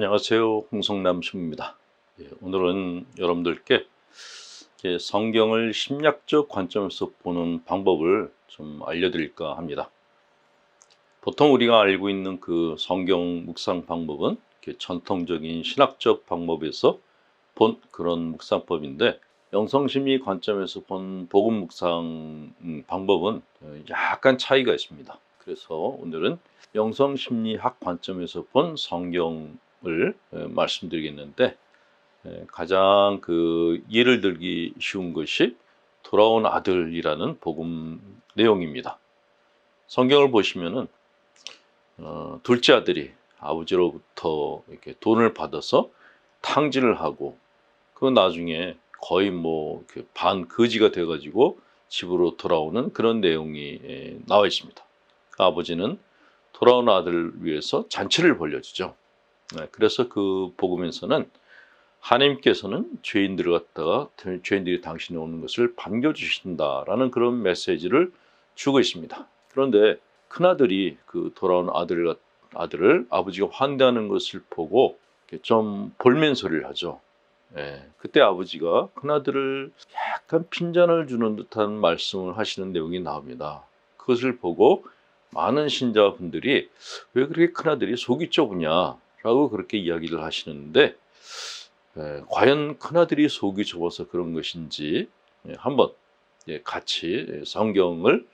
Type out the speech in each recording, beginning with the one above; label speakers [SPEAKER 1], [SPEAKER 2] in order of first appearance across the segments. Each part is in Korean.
[SPEAKER 1] 안녕하세요. 홍성남 신부입니다. 오늘은 여러분들께 성경을 심리학적 관점에서 보는 방법을 좀 알려드릴까 합니다. 보통 우리가 알고 있는 그 성경 묵상 방법은 전통적인 신학적 방법에서 본 그런 묵상법인데, 영성심리 관점에서 본 복음 묵상 방법은 약간 차이가 있습니다. 그래서 오늘은 영성심리학 관점에서 본 성경을 말씀드리겠는데, 가장 예를 들기 쉬운 것이 돌아온 아들이라는 복음 내용입니다. 성경을 보시면은 둘째 아들이 아버지로부터 이렇게 돈을 받아서 탕진을 하고, 그 나중에 거의 반 거지가 돼가지고 집으로 돌아오는 그런 내용이 나와 있습니다. 아버지는 돌아온 아들을 위해서 잔치를 벌려주죠. 그래서 그 복음에서는 하나님께서는 죄인들이 당신이 오는 것을 반겨주신다라는 그런 메시지를 주고 있습니다. 그런데 큰아들이 그 돌아온 아들을 아버지가 환대하는 것을 보고 좀 볼멘소리를 하죠. 그때 아버지가 큰아들을 약간 핀잔을 주는 듯한 말씀을 하시는 내용이 나옵니다. 그것을 보고 많은 신자분들이 왜 그렇게 큰아들이 속이 좁으냐라고 그렇게 이야기를 하시는데, 과연 큰아들이 속이 좁아서 그런 것인지 한번 같이 성경을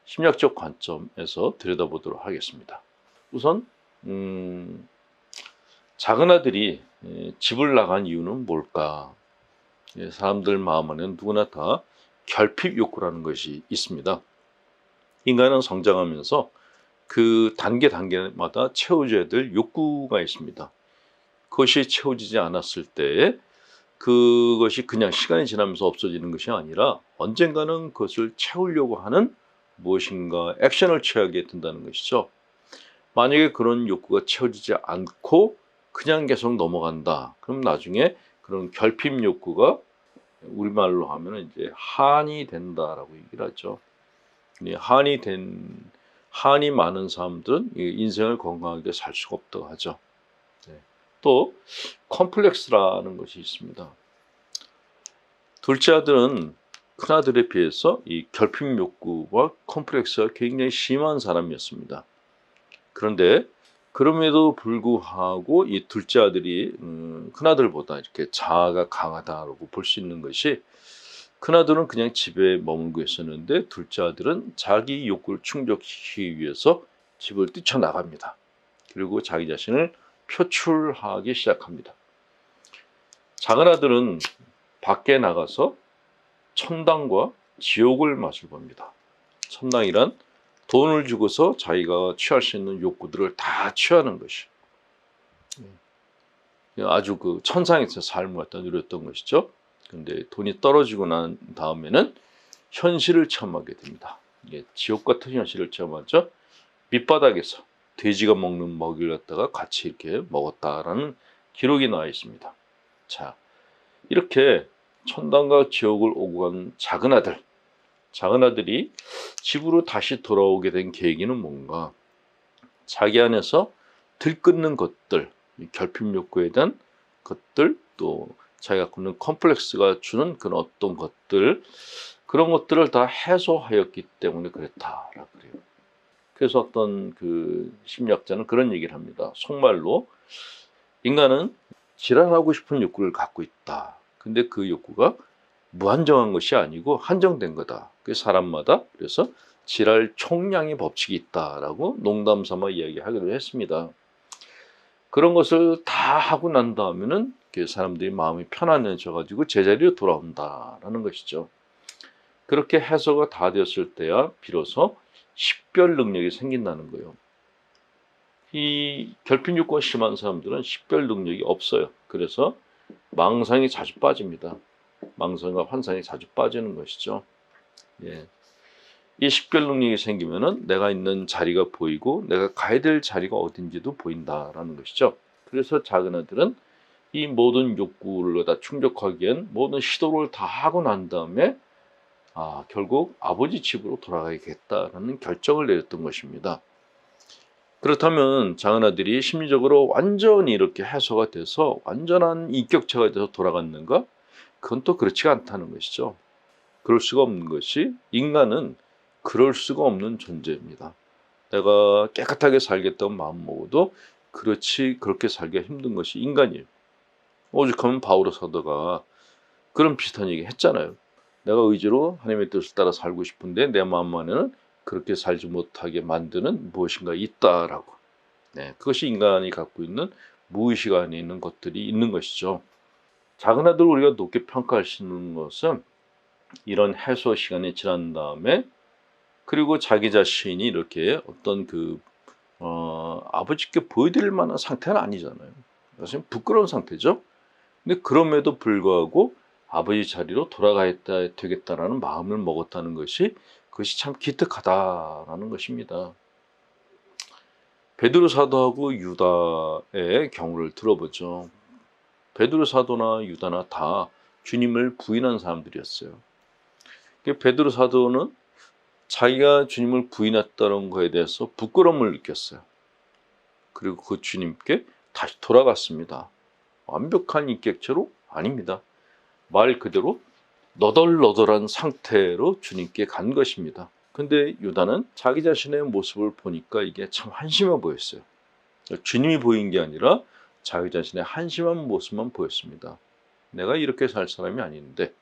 [SPEAKER 1] 심리학적 관점에서 들여다보도록 하겠습니다. 우선 작은 아들이 집을 나간 이유는 뭘까? 사람들 마음 안에는 누구나 다 결핍 욕구라는 것이 있습니다. 인간은 성장하면서 그 단계마다 채워져야 될 욕구가 있습니다. 그것이 채워지지 않았을 때 그것이 그냥 시간이 지나면서 없어지는 것이 아니라 언젠가는 그것을 채우려고 하는 무엇인가 액션을 취하게 된다는 것이죠. 만약에 그런 욕구가 채워지지 않고 그냥 계속 넘어간다, 그럼 나중에 그런 결핍 욕구가 우리말로 하면 이제 한이 된다라고 얘기를 하죠. 한이 많은 사람들은 인생을 건강하게 살 수가 없다고 하죠. 또 컴플렉스라는 것이 있습니다. 둘째 아들은 큰아들에 비해서 이 결핍 욕구와 컴플렉스가 굉장히 심한 사람이었습니다. 그런데 그럼에도 불구하고 이 둘째 아들이 큰아들보다 이렇게 자아가 강하다고 볼 수 있는 것이, 큰아들은 그냥 집에 머물고 있었는데 둘째 아들은 자기 욕구를 충족시키기 위해서 집을 뛰쳐나갑니다. 그리고 자기 자신을 표출하기 시작합니다. 작은 아들은 밖에 나가서 천당과 지옥을 맛을 봅니다. 천당이란 돈을 주고서 자기가 취할 수 있는 욕구들을 다 취하는 것이, 아주 그 천상에서 삶을 갖다 누렸던 것이죠. 그런데 돈이 떨어지고 난 다음에는 현실을 체험하게 됩니다. 지옥 같은 현실을 체험하죠. 밑바닥에서 돼지가 먹는 먹이를 갖다가 같이 이렇게 먹었다라는 기록이 나와 있습니다. 자, 이렇게 천당과 지옥을 오고 간 작은 아들이 집으로 다시 돌아오게 된 계기는 뭔가, 자기 안에서 들끓는 것들, 결핍 욕구에 대한 것들, 또 자기가 갖고 있는 컴플렉스가 주는 그런 어떤 것들, 그런 것들을 다 해소하였기 때문에 그랬다라고 그래요. 그래서 어떤 그 심리학자는 그런 얘기를 합니다. 속말로 인간은 지랄하고 싶은 욕구를 갖고 있다. 근데 그 욕구가 무한정한 것이 아니고 한정된 거다. 그 사람마다 그래서 지랄 총량의 법칙이 있다라고 농담 삼아 이야기하기도 했습니다. 그런 것을 다 하고 난 다음에는 사람들이 마음이 편안해져 가지고 제자리로 돌아온다라는 것이죠. 그렇게 해소가 다 되었을 때야 비로소 식별 능력이 생긴다는 거예요. 이 결핍 욕구가 심한 사람들은 식별 능력이 없어요. 그래서 망상이 자주 빠집니다. 망상과 환상이 자주 빠지는 것이죠. 이 식별 능력이 생기면은 내가 있는 자리가 보이고 내가 가야 될 자리가 어딘지도 보인다라는 것이죠. 그래서 작은 아들은 이 모든 욕구를 다 충족하기엔 모든 시도를 다 하고 난 다음에 결국 아버지 집으로 돌아가야겠다라는 결정을 내렸던 것입니다. 그렇다면 작은아들이 심리적으로 완전히 이렇게 해소가 돼서 완전한 인격체가 돼서 돌아갔는가? 그건 또 그렇지가 않다는 것이죠. 그럴 수가 없는 것이, 인간은 그럴 수가 없는 존재입니다. 내가 깨끗하게 살겠다고 마음 먹어도 그렇게 살기가 힘든 것이 인간이에요. 오죽하면 바오로 사도가 그런 비슷한 얘기 했잖아요. 내가 의지로 하나님의 뜻을 따라 살고 싶은데 내 마음 안에는 그렇게 살지 못하게 만드는 무엇인가 있다라고. 네, 그것이 인간이 갖고 있는 무의식 안에 있는 것들이 있는 것이죠. 작은 아들 우리가 높게 평가할 수 있는 것은 이런 해소 시간이 지난 다음에, 그리고 자기 자신이 이렇게 어떤 아버지께 보여드릴 만한 상태는 아니잖아요. 사실 부끄러운 상태죠. 근데 그럼에도 불구하고 아버지 자리로 돌아가야 되겠다라는 마음을 먹었다는 것이, 그것이 참 기특하다라는 것입니다. 베드로 사도하고 유다의 경우를 들어보죠. 베드로 사도나 유다나 다 주님을 부인한 사람들이었어요. 베드로 사도는 자기가 주님을 부인했다는 것에 대해서 부끄러움을 느꼈어요. 그리고 그 주님께 다시 돌아갔습니다. 완벽한 인격체로 아닙니다. 말 그대로 너덜너덜한 상태로 주님께 간 것입니다. 근데 유다는 자기 자신의 모습을 보니까 이게 참 한심해 보였어요. 주님이 보인 게 아니라 자기 자신의 한심한 모습만 보였습니다. 내가 이렇게 살 사람이 아닌데,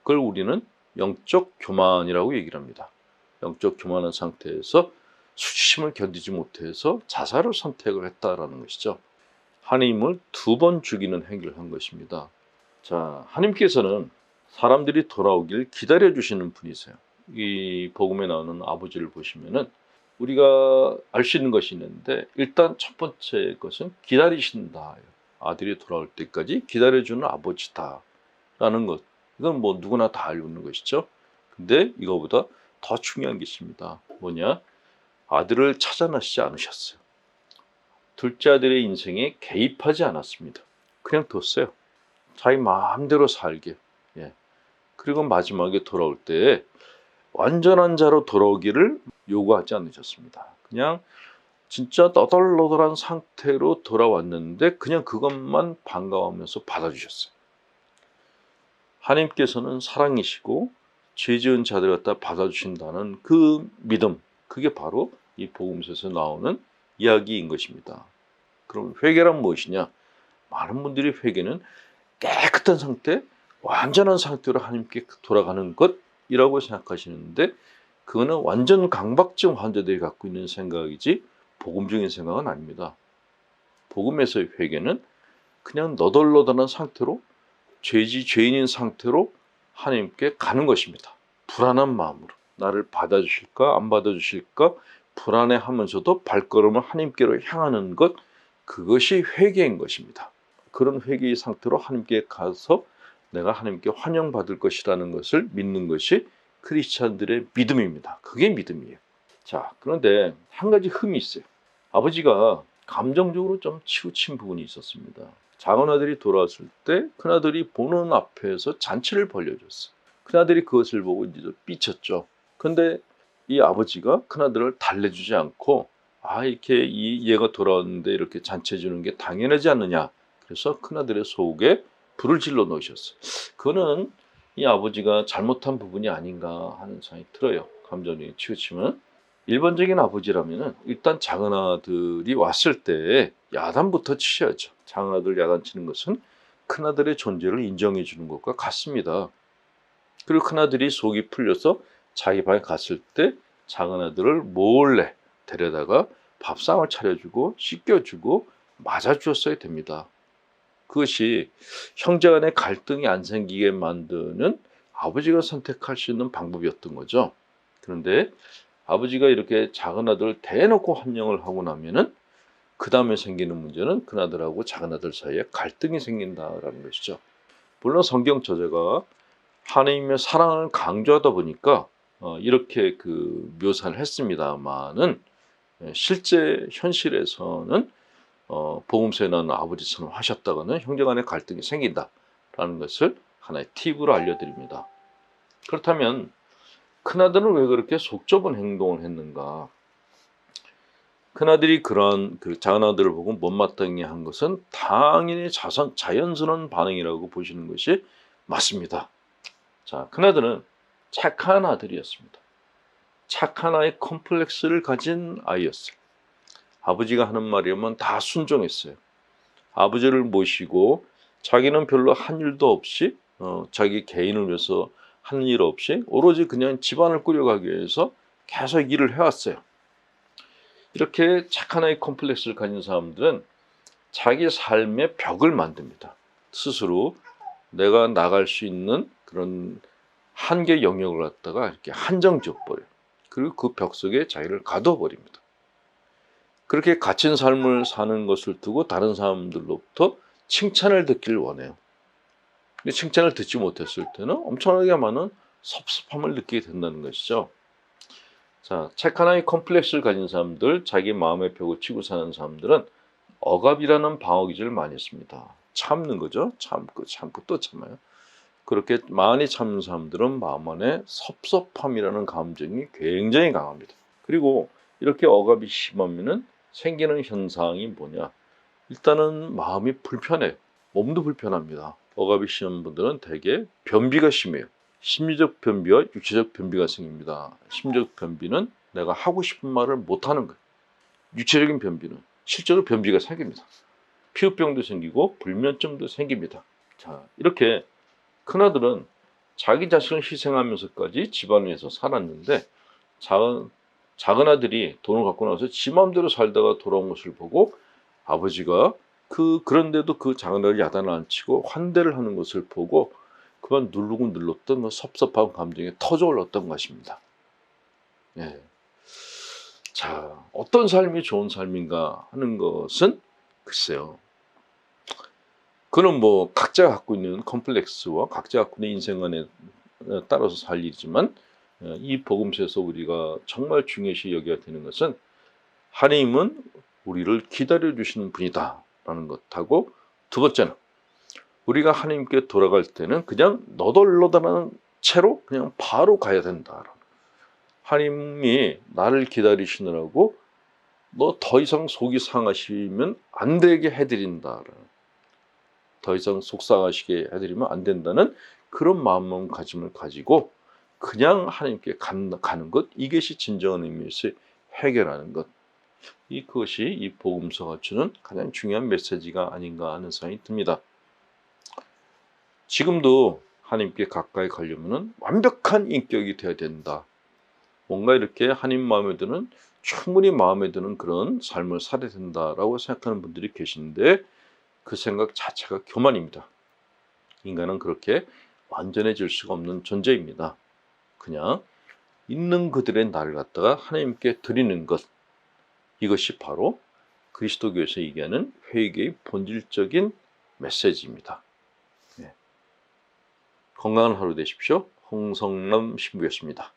[SPEAKER 1] 그걸 우리는 영적 교만이라고 얘기를 합니다. 영적 교만한 상태에서 수치심을 견디지 못해서 자살을 선택을 했다라는 것이죠. 하나님을 2번 죽이는 행위를 한 것입니다. 자, 하나님께서는 사람들이 돌아오길 기다려주시는 분이세요. 이 복음에 나오는 아버지를 보시면은 우리가 알 수 있는 것이 있는데, 일단 첫 번째 것은 기다리신다. 아들이 돌아올 때까지 기다려주는 아버지다라는 것. 이건 뭐 누구나 다 알고 있는 것이죠. 근데 이거보다 더 중요한 게 있습니다. 뭐냐? 아들을 찾아내시지 않으셨어요. 둘째 아들의 인생에 개입하지 않았습니다. 그냥 뒀어요. 자기 마음대로 살게. 예. 그리고 마지막에 돌아올 때 완전한 자로 돌아오기를 요구하지 않으셨습니다. 그냥 진짜 너덜너덜한 상태로 돌아왔는데 그냥 그것만 반가워하면서 받아주셨어요. 하나님께서는 사랑이시고 죄 지은 자들 갖다 받아주신다는 그 믿음, 그게 바로 이 복음서에서 나오는 이야기인 것입니다. 그럼 회개란 무엇이냐? 많은 분들이 회개는 깨끗한 상태, 완전한 상태로 하나님께 돌아가는 것이라고 생각하시는데, 그거는 완전 강박증 환자들이 갖고 있는 생각이지 복음적인 생각은 아닙니다. 복음에서의 회개는 그냥 너덜너덜한 상태로, 죄인인 상태로 하나님께 가는 것입니다. 불안한 마음으로 나를 받아주실까 안 받아주실까 불안해하면서도 발걸음을 하나님께로 향하는 것, 그것이 회개인 것입니다. 그런 회개의 상태로 하나님께 가서 내가 하나님께 환영받을 것이라는 것을 믿는 것이 크리스찬들의 믿음입니다. 그게 믿음이에요. 자, 그런데 한 가지 흠이 있어요. 아버지가 감정적으로 좀 치우친 부분이 있었습니다. 작은 아들이 돌아왔을 때 큰아들이 보는 앞에서 잔치를 벌려줬어요. 큰아들이 그것을 보고 이제 삐쳤죠. 근데 이 아버지가 큰아들을 달래주지 않고, 이렇게 얘가 돌아왔는데 이렇게 잔치해 주는 게 당연하지 않느냐. 그래서 큰아들의 속에 불을 질러 넣으셨어요. 그거는 이 아버지가 잘못한 부분이 아닌가 하는 생각이 들어요. 감정이 치우치면. 일반적인 아버지라면은 일단 작은 아들이 왔을 때 야단부터 치셔야죠. 작은 아들 야단치는 것은 큰 아들의 존재를 인정해 주는 것과 같습니다. 그리고 큰 아들이 속이 풀려서 자기 방에 갔을 때 작은 아들을 몰래 데려다가 밥상을 차려주고 씻겨주고 맞아주었어야 됩니다. 그것이 형제 간의 갈등이 안 생기게 만드는 아버지가 선택할 수 있는 방법이었던 거죠. 그런데 아버지가 이렇게 작은 아들을 대놓고 환영을 하고 나면은 그 다음에 생기는 문제는 큰 아들하고 작은 아들 사이에 갈등이 생긴다라는 것이죠. 물론 성경 저자가 하나님의 사랑을 강조하다 보니까 이렇게 묘사를 했습니다만은, 실제 현실에서는 복음서에 나오는 아버지처럼 하셨다가는 형제간의 갈등이 생긴다라는 것을 하나의 팁으로 알려드립니다. 그렇다면 큰아들은 왜 그렇게 속 좁은 행동을 했는가? 큰아들이 그러한 그 작은아들을 보고 못마땅해 한 것은 당연히 자연스러운 반응이라고 보시는 것이 맞습니다. 자, 큰아들은 착한 아들이었습니다. 착한 아이 컴플렉스를 가진 아이였어요. 아버지가 하는 말이면 다 순종했어요. 아버지를 모시고 자기는 별로 한 일도 없이 자기 개인을 위해서 하는 일 없이 오로지 그냥 집안을 꾸려가기 위해서 계속 일을 해왔어요. 이렇게 착한 아이 컴플렉스를 가진 사람들은 자기 삶의 벽을 만듭니다. 스스로 내가 나갈 수 있는 그런 한계 영역을 갖다가 이렇게 한정 지어버려요. 그리고 그 벽 속에 자기를 가둬버립니다. 그렇게 갇힌 삶을 사는 것을 두고 다른 사람들로부터 칭찬을 듣기를 원해요. 근데 칭찬을 듣지 못했을 때는 엄청나게 많은 섭섭함을 느끼게 된다는 것이죠. 자, 착한 아이 컴플렉스를 가진 사람들, 자기 마음의 벽을 치고 사는 사람들은 억압이라는 방어 기제를 많이 씁니다. 참는 거죠. 참고 또 참아요. 그렇게 많이 참는 사람들은 마음 안에 섭섭함이라는 감정이 굉장히 강합니다. 그리고 이렇게 억압이 심하면은 생기는 현상이 뭐냐? 일단은 마음이 불편해요. 몸도 불편합니다. 억압이 심한 분들은 대개 변비가 심해요. 심리적 변비와 육체적 변비가 생깁니다. 심리적 변비는 내가 하고 싶은 말을 못하는 거예요. 육체적인 변비는 실제로 변비가 생깁니다. 피부병도 생기고 불면증도 생깁니다. 자, 이렇게 큰아들은 자기 자신을 희생하면서까지 집안을 위해서 살았는데 작은 아들이 돈을 갖고 나서 지 마음대로 살다가 돌아온 것을 보고 아버지가 그런데도 그 작은 아들이 야단을 안 치고 환대를 하는 것을 보고 그만 누르고 눌렀던 섭섭한 감정이 터져 올랐던 것입니다. 예. 자, 어떤 삶이 좋은 삶인가 하는 것은 글쎄요. 그는 뭐 각자 갖고 있는 컴플렉스와 각자 갖고 있는 인생관에 따라서 살 일이지만 이 복음서에서 우리가 정말 중요시 여겨야 되는 것은 하나님은 우리를 기다려 주시는 분이다라는 것하고 두 번째는 우리가 하나님께 돌아갈 때는 그냥 너덜너덜한 채로 그냥 바로 가야 된다. 하나님이 나를 기다리시느라고 너 더 이상 속이 상하시면 안 되게 해드린다. 더 이상 속상하시게 해드리면 안 된다는 그런 마음가짐을 가지고 그냥 하나님께 가는 것, 이것이 진정한 의미에서 해결하는 것. 그것이 이 복음서가 주는 가장 중요한 메시지가 아닌가 하는 생각이 듭니다. 지금도 하나님께 가까이 가려면 완벽한 인격이 되어야 된다. 뭔가 이렇게 하나님 마음에 드는 충분히 마음에 드는 그런 삶을 살아야 된다라고 생각하는 분들이 계신데 그 생각 자체가 교만입니다. 인간은 그렇게 완전해질 수가 없는 존재입니다. 그냥 있는 그들의 나를 갖다가 하나님께 드리는 것, 이것이 바로 그리스도교에서 얘기하는 회개의 본질적인 메시지입니다. 네. 건강한 하루 되십시오. 홍성남 신부였습니다.